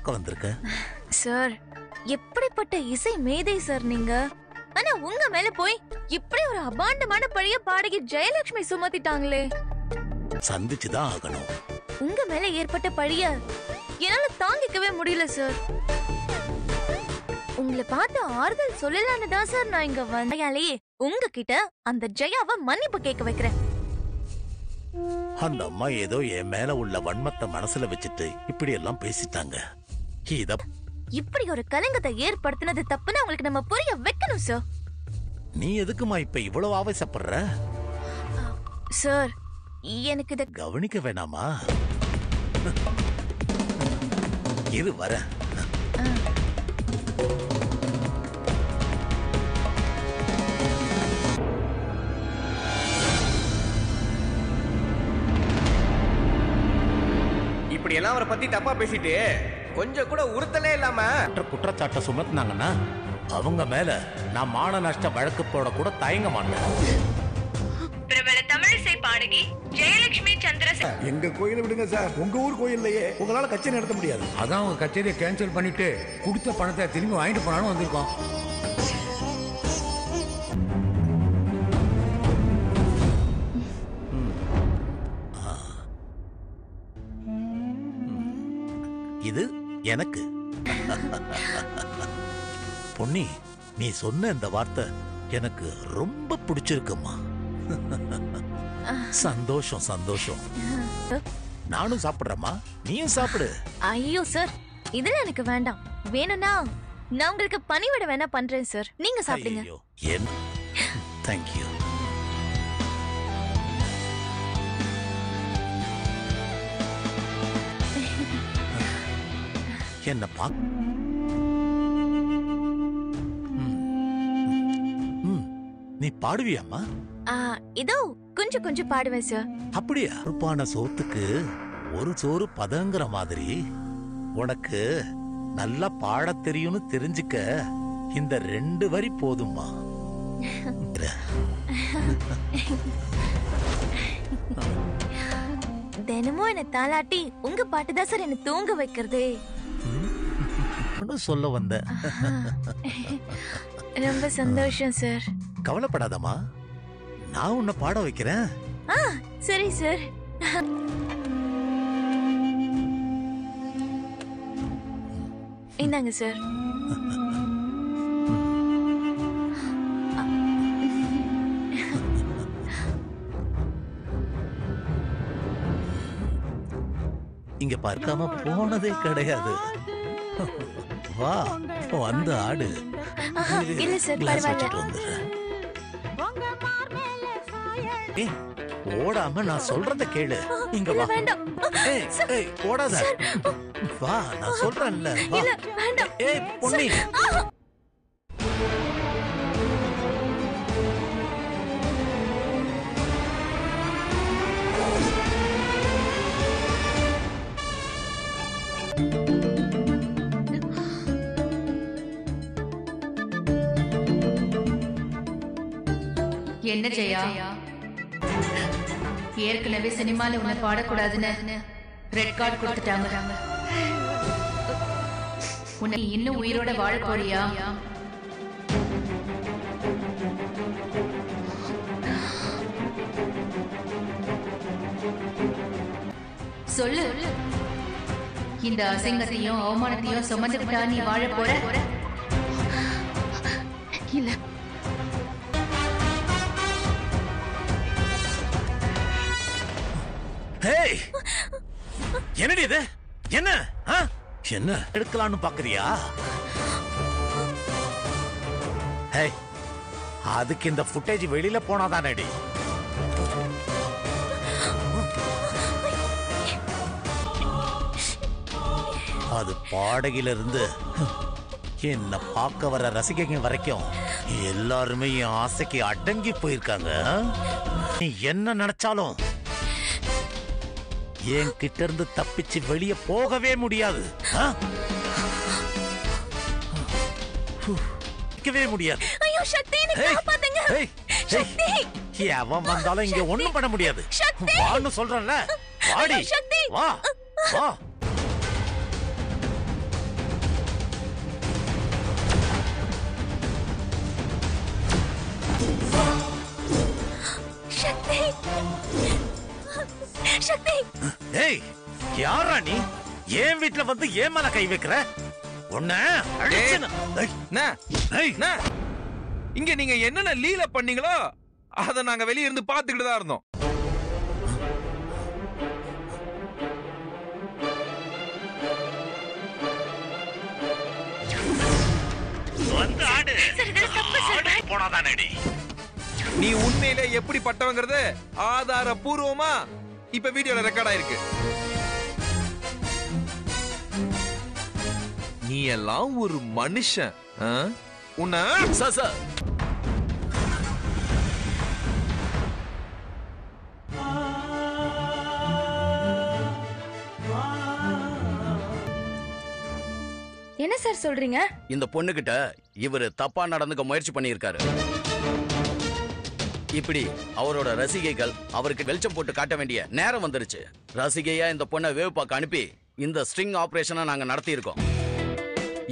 பார்க்க வந்திருக்க? சார், எப்படிப்பட்ட இசை மேதை சார் நீங்க. ஆனா உங்க மேல போய் இப்படி ஒரு அபாண்டமான பழிய பாடகி ஜெயலட்சுமி சுமத்திட்டாங்களே. சந்திச்சுதான் ஆகணும். உங்க மேல ஏற்பட்ட பழிய என்னால தாங்கிக்கவே முடியல சார். உங்களை பார்த்து ஆறுதல் சொல்லலான்னு தான் சார் நான் இங்க வந்தாலே உங்ககிட்ட அந்த ஜெயாவை மன்னிப்பு கேட்க வைக்கிறேன். அந்த அம்மா ஏதோ என் மேல உள்ள வன்மத்தை மனசுல வச்சுட்டு இப்படி எல்லாம் பேசிட்டாங்க. இப்படி ஒரு கலங்கத்தை ஏற்படுத்தினது தப்புன்னு உங்களுக்கு நம்ம புரிய வைக்கணும் சார். நீ எதுக்குமா இப்ப இவ்வளவு ஆவேசப்படுற? சார், எனக்கு இத கவனிக்க வேணாமா? இரு வர. இப்படி எல்லாம் அவரை பத்தி தப்பா பேசிட்டு கொஞ்சம் கூட உறுத்தலே இல்லாம குற்றச்சாட்டை சுமத்துனாங்கன்னா அவங்க மேல நான் மான நஷ்ட வழக்கு போட கூட தயங்க மாட்டேன். பிரபல தமிழிசை பாடகி ஜெயலட்சுமி சந்திரசேகர். எங்க கோயிலை விடுங்க சார், உங்க ஊர் கோயில்லையே உங்களால கச்சேரி நடத்த முடியாது. அதான் உங்க கச்சேரியை கேன்சல் பண்ணிட்டு கொடுத்த பணத்தை திரும்பி வாங்கிட்டு போனாலும் வந்திருக்கோம். இது எனக்கு. பொன்னி, நீ சொன்ன இந்த வார்த்தை எனக்கு ரொம்ப பிடிச்சிருக்குமா. சந்தோஷம் சந்தோஷம். நானும் சாப்பிடுறேம்மா, நீயும் சாப்பிடு. ஐயோ சார், இதெல்லாம் எனக்கு வேண்டாம். வேணும்னா நான் உங்களுக்கு பணிவிட வேணா பண்றேன் சார், நீங்க சாப்பிடுங்க. தேங்க்யூ. என்ன நீ பாடுவியாமா? இதோ கொஞ்சம் கொஞ்சம் பாடுவேன் சார். அப்படியா? அறுப்பான சோத்துக்கு ஒரு சோறு பதங்கிற மாதிரி உனக்கு நல்லா பாட தெரியும்னு தெரிஞ்சுக்க இந்த 2 வரி போதுமா? தினமும் என்ன தாளாட்டி உங்க பாட்டுதான் சார் என்ன தூங்க வைக்கிறதே. சொல்ல வந்த. ரொம்ப சந்தோஷம் சார். கவலைப்படாதம்மா, நான் உன்னை பாட வைக்கிறேன். சரி சார். இந்தாங்க சார். இங்க பார்க்காம போனதே கிடையாது. வா வந்து ஆடு. இல்ல சார், பரவாயில்ல. ஓடாம நான் சொல்றத கேளு. இங்க வா. ஓடாத. வா, நான் சொல்றேன்ல. ஏய் பொன்னி, என்ன ஜெயா, ஏற்கனவே சினிமால உன்னை பாடக்கூடாதுன்னு ரெட் கார்டு கொடுத்துட்டாங்க. உன்னை இன்னும் உயிரோட வாழ போறியா? சொல்லு. இந்த அசிங்கத்தையும் அவமானத்தையும் சுமந்துக்கிட்டா நீ வாழ போற? இல்ல. என்னடி இது? என்ன என்ன எடுக்கலான்னு பாக்குறியா? அதுக்கு இந்த ஃபுட்டேஜ் வெளியில போனாதானடி. அது பாடகில இருந்து என்ன பார்க்க வர ரசிகங்க வரைக்கும் எல்லாருமே என் ஆசைக்கு அடங்கி போயிருக்காங்க. நீ என்ன நினைச்சாலும் என் கிட்ட இருந்து தப்பிச்சு வெளியே போகவே முடியாது. முடியாது. அவன் வந்தாலும் இங்க ஒண்ணும் பண்ண முடியாது. வான்னு சொல்றேன்ல. வாடி, வா வா. நீ ஏன் வீட்டுல வந்து ஏன் மேல கை வைக்கிற? உன்ன அடிச்சேனா? அண்ணா, இங்க நீங்க என்னென்ன லீல பண்ணீங்களோ அத நாங்க வெளிய இருந்து பாத்துக்கிட்டு தான் இருந்தோம். வந்து ஆடு. போனாதானேடி. நீ உண்மையிலே எப்படி பட்டவங்கிறது ஆதாரபூர்வமா இப்ப வீடியோல ரெக்கார்ட் ஆயிருக்கு. நீ எல்லாம் ஒரு மனுஷன். உன்ன சார் என்ன சார் சொல்றீங்க? இந்த பொண்ணுகிட்ட இவரு தப்பா நடந்துக்க முயற்சி பண்ணியிருக்காரு. இப்படி அவரோட ரசிகைகள் அவருக்கு வெளிச்சம் போட்டு காட்ட வேண்டிய நேரம் வந்துருச்சு. ரசிகையா இந்த பொண்ணை வேவ் பார்க்க அனுப்பி இந்த ஸ்ட்ரிங் ஆபரேஷனை நாங்க நடத்தி இருக்கோம்.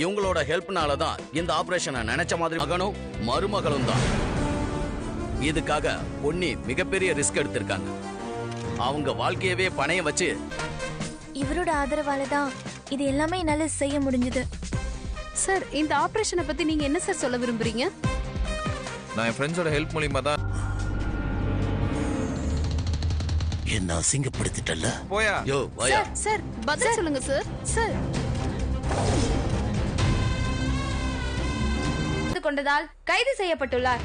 இவங்களோட ஹெல்ப்னால தான் இந்த ஆபரேஷனை நினைச்ச மாதிரி மகனும் மருமகளும் தான். இதுக்காக பொன்னி மிகப்பெரிய ரிஸ்க் எடுத்திருக்காங்க. அவங்க வாழ்க்கையவே பணையம் வச்சு இவரோட ஆதரவால தான் இது எல்லாமே என்னால செய்ய முடிஞ்சது. சார், இந்த ஆபரேஷனை பத்தி நீங்க என்ன சார் சொல்ல விரும்புறீங்க? நான் என் ஃப்ரெண்ட்ஸோட ஹெல்ப் மூலமா தான். என்ன அசிங்கப்படுத்திட்டல்ல? போயா. யோ வாயா. சார் பதில் சொல்லுங்க சார். சார் கொண்டதால் கைது செய்யப்பட்டுள்ளார்.